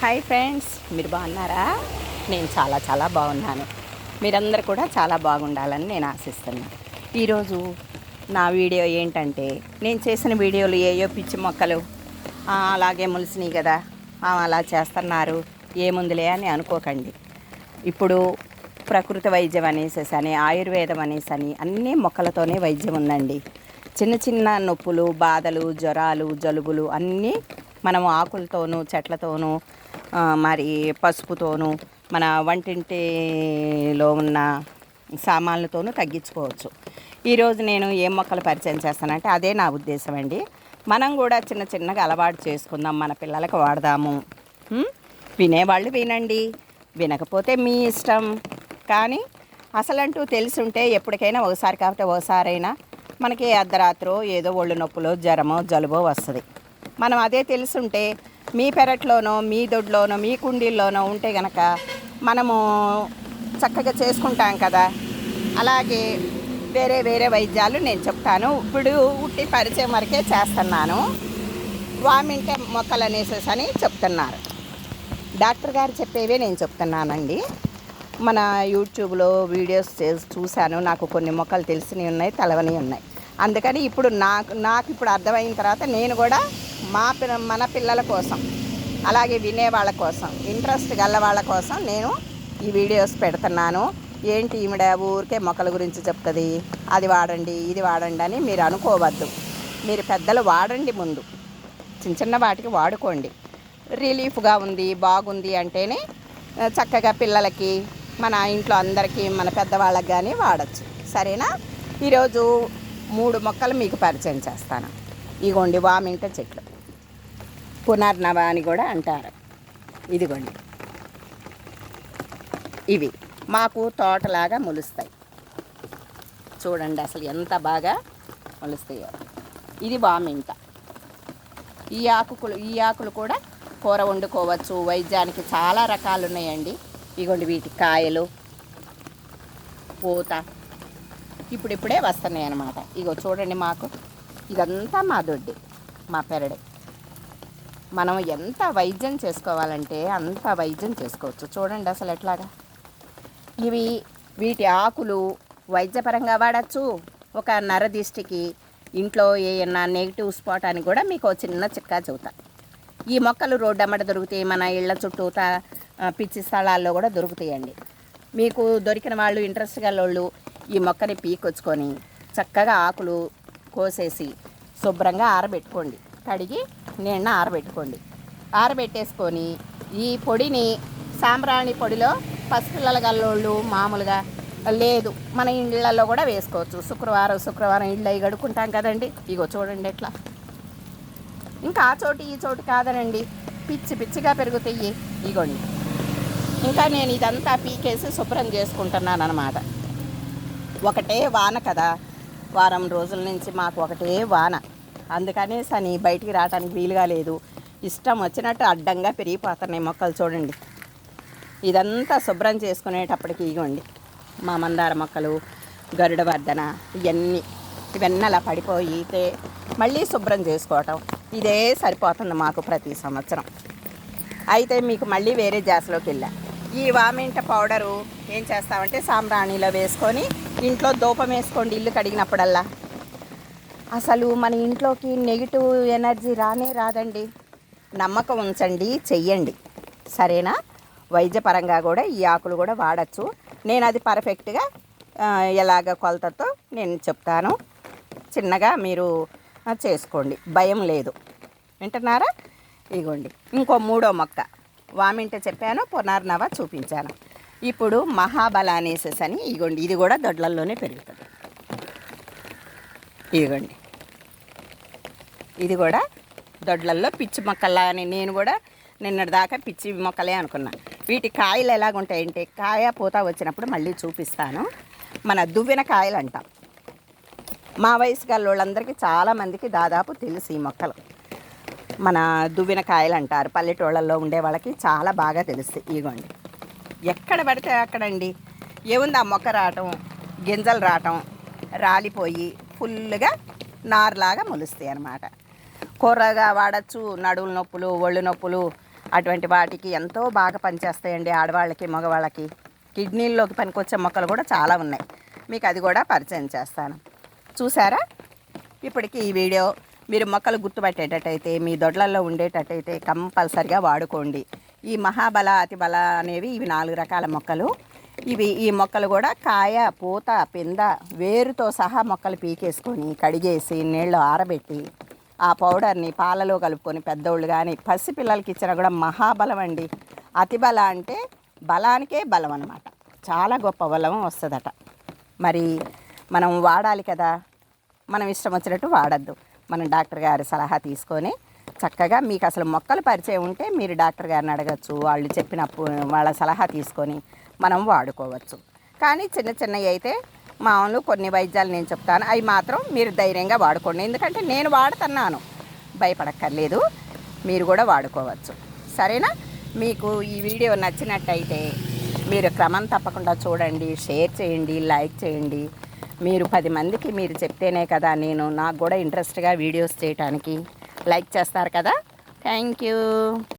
Hi friends, మీరు బాగున్నారా? నేను చాలా చాలా బాగున్నాను. మీరందరూ కూడా చాలా బాగుండాలని నేను ఆశిస్తున్నాను. ఈరోజు నా వీడియో ఏంటంటే, నేను చేసిన వీడియోలు ఏయో పిచ్చి మొక్కలు అలాగే మొలిసినాయి కదా, అలా చేస్తున్నారు ఏముందిలే అని అనుకోకండి. ఇప్పుడు ప్రకృతి వైద్యం అనేసేసని, ఆయుర్వేదం అనేసని అన్ని మొక్కలతోనే వైద్యం ఉందండి. చిన్న చిన్న నొప్పులు, బాధలు, జ్వరాలు, జలుబులు అన్నీ మనం ఆకులతోనూ చెట్లతోనూ మరి పసుపుతోనూ మన వంటింటిలో ఉన్న సామాన్లతోనూ తగ్గించుకోవచ్చు. ఈరోజు నేను ఏ మొక్కలు పరిచయం చేస్తానంటే అదే నా ఉద్దేశం అండి. మనం కూడా చిన్న చిన్నగా అలవాటు చేసుకుందాం, మన పిల్లలకు వాడదాము. వినేవాళ్ళు వినండి, వినకపోతే మీ ఇష్టం. కానీ అసలంటూ తెలుసుంటే ఎప్పటికైనా ఒకసారి కాకపోతే ఒకసారైనా మనకి అర్ధరాత్రో ఏదో ఒళ్ళు నొప్పులో జ్వరమో జలుబో వస్తుంది. మనం అదే తెలుసుంటే మీ పెరట్లోనో మీ దొడ్లోనో మీ కుండీల్లోనో ఉంటే గనక మనము చక్కగా చేసుకుంటాం కదా. అలాగే వేరే వేరే వైద్యాలు నేను చెప్తాను. ఇప్పుడు ఉట్టి పరిచయం వరకే చేస్తున్నాను. వామింటే మొక్కలు అనేసేసని చెప్తున్నారు. డాక్టర్ గారు చెప్పేవే నేను చెప్తున్నానండి. మన యూట్యూబ్లో వీడియోస్ చూశాను. నాకు కొన్ని మొక్కలు తెలిసినవి ఉన్నాయి, తెలవని ఉన్నాయి. అందుకని ఇప్పుడు నాకు ఇప్పుడు అర్థమైన తర్వాత నేను కూడా మన పిల్లల కోసం, అలాగే వినేవాళ్ళ కోసం, ఇంట్రెస్ట్ గల వాళ్ళ కోసం నేను ఈ వీడియోస్ పెడుతున్నాను. ఏంటి ఈవిడ ఊరికే మొక్కల గురించి చెప్తుంది, అది వాడండి ఇది వాడండి అని మీరు అనుకోవద్దు. మీరు పెద్దలు వాడండి, ముందు చిన్న చిన్న వాటికి వాడుకోండి. రిలీఫ్గా ఉంది, బాగుంది అంటేనే చక్కగా పిల్లలకి, మన ఇంట్లో అందరికీ, మన పెద్దవాళ్ళకి కానీ వాడచ్చు. సరేనా? ఈరోజు 3 మొక్కలు మీకు పరిచయం చేస్తాను. ఇగోండి వామింట చెట్లు, పునర్నవ అని కూడా అంటారు. ఇదిగోండి, ఇవి మాకు తోటలాగా మొలుస్తాయి. చూడండి అసలు ఎంత బాగా మొలుస్తాయో. ఇది వామింట. ఈ ఆకులు కూడా కూర వండుకోవచ్చు. వైద్యానికి చాలా రకాలు ఉన్నాయండి. ఇగోండి వీటి కాయలు, పూత ఇప్పుడిప్పుడే వస్తున్నాయి అన్నమాట. ఇగో చూడండి, మాకు ఇదంతా మా దొడ్డి, మా పెరడే. మనం ఎంత వైద్యం చేసుకోవాలంటే అంత వైద్యం చేసుకోవచ్చు. చూడండి అసలు ఎట్లాగా. వీటి ఆకులు వైద్యపరంగా వాడచ్చు. ఒక నరదిష్టికి, ఇంట్లో ఏమన్నా నెగిటివ్ స్పాట్ అని కూడా మీకు చిన్న చిట్కా చెబుతా. ఈ మొక్కలు రోడ్డు అమ్మట దొరుకుతాయి, మన ఇళ్ళ చుట్టూత పిచ్చి స్థలాల్లో కూడా దొరుకుతాయండి. మీకు దొరికిన వాళ్ళు, ఇంట్రెస్ట్ గల వాళ్ళు ఈ మొక్కని పీకొచ్చుకొని చక్కగా ఆకులు కోసేసి శుభ్రంగా ఆరబెట్టుకోండి. కడిగి నీళ్ళ ఆరబెట్టుకోండి. ఆరబెట్టేసుకొని ఈ పొడిని సాంబ్రాణి పొడిలో పసిపిల్లల గల్లోళ్ళు మామూలుగా లేదు మన ఇళ్ళల్లో కూడా వేసుకోవచ్చు. శుక్రవారం ఇళ్ళు అవి గడుకుంటాం కదండి. ఇగో చూడండి ఎట్లా. ఇంకా ఆ చోటు ఈ చోటు కాదనండి, పిచ్చిగా పెరుగుతాయి. ఇగోండి, ఇంకా నేను ఇదంతా పీకేసి శుభ్రం చేసుకుంటున్నాను అన్నమాట. ఒకటే వాన కదా, వారం రోజుల నుంచి మాకు ఒకటే వాన. అందుకనే సని బయటికి రావడానికి వీలుగా లేదు. ఇష్టం వచ్చినట్టు అడ్డంగా పెరిగిపోతున్నాయి మొక్కలు. చూడండి, ఇదంతా శుభ్రం చేసుకునేటప్పటికి ఇగోండి మా మందార మొక్కలు, గరుడ వర్ధన ఇవన్నీ అలా పడిపోయితే మళ్ళీ శుభ్రం చేసుకోవటం ఇదే సరిపోతుంది మాకు ప్రతి సంవత్సరం. అయితే మీకు మళ్ళీ వేరే జాస్లోకి వెళ్ళా. ఈ వామింట పౌడరు ఏం చేస్తామంటే సాంబ్రాణిలో వేసుకొని ఇంట్లో ధూపం వేసుకోండి ఇల్లు కడిగినప్పుడల్లా. అసలు మన ఇంట్లోకి నెగిటివ్ ఎనర్జీ రాదండి. నమ్మకం ఉంచండి, చెయ్యండి. సరేనా? వైద్యపరంగా కూడా ఈ ఆకులు కూడా వాడచ్చు. నేను అది పర్ఫెక్ట్గా ఎలాగ కొలతతో నేను చెప్తాను. చిన్నగా మీరు చేసుకోండి, భయం లేదు. వింటున్నారా? ఇగోండి ఇంకో 3వ మొక్క. వామింట చెప్పాను, పునర్నవ చూపించాను. ఇప్పుడు మహాబల అనేసేసని ఇగోండి, ఇది కూడా దొడ్లల్లోనే పెరుగుతుంది. ఇదిగోండి, ఇది కూడా దొడ్లల్లో పిచ్చి మొక్కల్లా అని నేను కూడా నిన్నటిదాకా పిచ్చి మొక్కలే అనుకున్నా. వీటి కాయలు ఎలాగుంటాయంటే, కాయ పూత వచ్చినప్పుడు మళ్ళీ చూపిస్తాను. మన దువ్వెన కాయలు అంటాం. మా వయసు గల వాళ్ళందరికీ చాలామందికి దాదాపు తెలుసు ఈ మొక్కలు. మన దువ్వెన కాయలు అంటారు. పల్లెటూళ్ళల్లో ఉండే వాళ్ళకి చాలా బాగా తెలుస్తుంది. ఇగోండి, ఎక్కడ పడితే అక్కడండి ఏముంది, ఆ మొక్క రావటం, గింజలు రావటం, రాలిపోయి ఫుల్గా నారులాగా మొలుస్తాయి అన్నమాట. కూరగా వాడచ్చు. నడువుల నొప్పులు, ఒళ్ళు నొప్పులు, అటువంటి వాటికి ఎంతో బాగా పనిచేస్తాయండి. ఆడవాళ్ళకి మగవాళ్ళకి కిడ్నీల్లోకి పనికొచ్చే మొక్కలు కూడా చాలా ఉన్నాయి. మీకు అది కూడా పరిచయం చేస్తాను. చూసారా? ఇప్పటికి ఈ వీడియో మీరు మొక్కలు గుర్తుపట్టేటట్టయితే మీ దొడ్లల్లో ఉండేటట్టయితే కంపల్సరిగా వాడుకోండి. ఈ మహాబల అతిబల అనేవి ఇవి 4 రకాల మొక్కలు. ఈ మొక్కలు కూడా కాయ పూత పింద వేరుతో సహా మొక్కలు పీకేసుకొని కడిగేసి నీళ్ళు ఆరబెట్టి ఆ పౌడర్ని పాలలో కలుపుకొని పెద్దోళ్ళు కానీ పసిపిల్లలకి ఇచ్చినా కూడా మహాబలం అండి. అతిబల అంటే బలానికే బలం అన్నమాట. చాలా గొప్ప బలం వస్తుందట. మరి మనం వాడాలి కదా, మనం ఇష్టం వచ్చినట్టు వాడద్దు. మనం డాక్టర్ గారి సలహా తీసుకొని చక్కగా మీకు అసలు మొక్కలు పరిచయం ఉంటే మీరు డాక్టర్ గారిని అడగచ్చు. వాళ్ళు చెప్పినప్పుడు వాళ్ళ సలహా తీసుకొని మనం వాడుకోవచ్చు. కానీ చిన్న చిన్నవి అయితే మామూలు కొన్ని వైద్యాలు నేను చెప్తాను, అవి మాత్రం మీరు ధైర్యంగా వాడుకోండి. ఎందుకంటే నేను వాడుతున్నాను, భయపడక్కర్లేదు, మీరు కూడా వాడుకోవచ్చు. సరేనా? మీకు ఈ వీడియో నచ్చినట్టయితే మీరు క్రమం తప్పకుండా చూడండి, షేర్ చేయండి, లైక్ చేయండి. మీరు 10 మందికి మీరు చెప్తేనే కదా నాకు కూడా ఇంట్రెస్ట్గా వీడియోస్ చేయడానికి లైక్ చేస్తారు కదా. Thank you.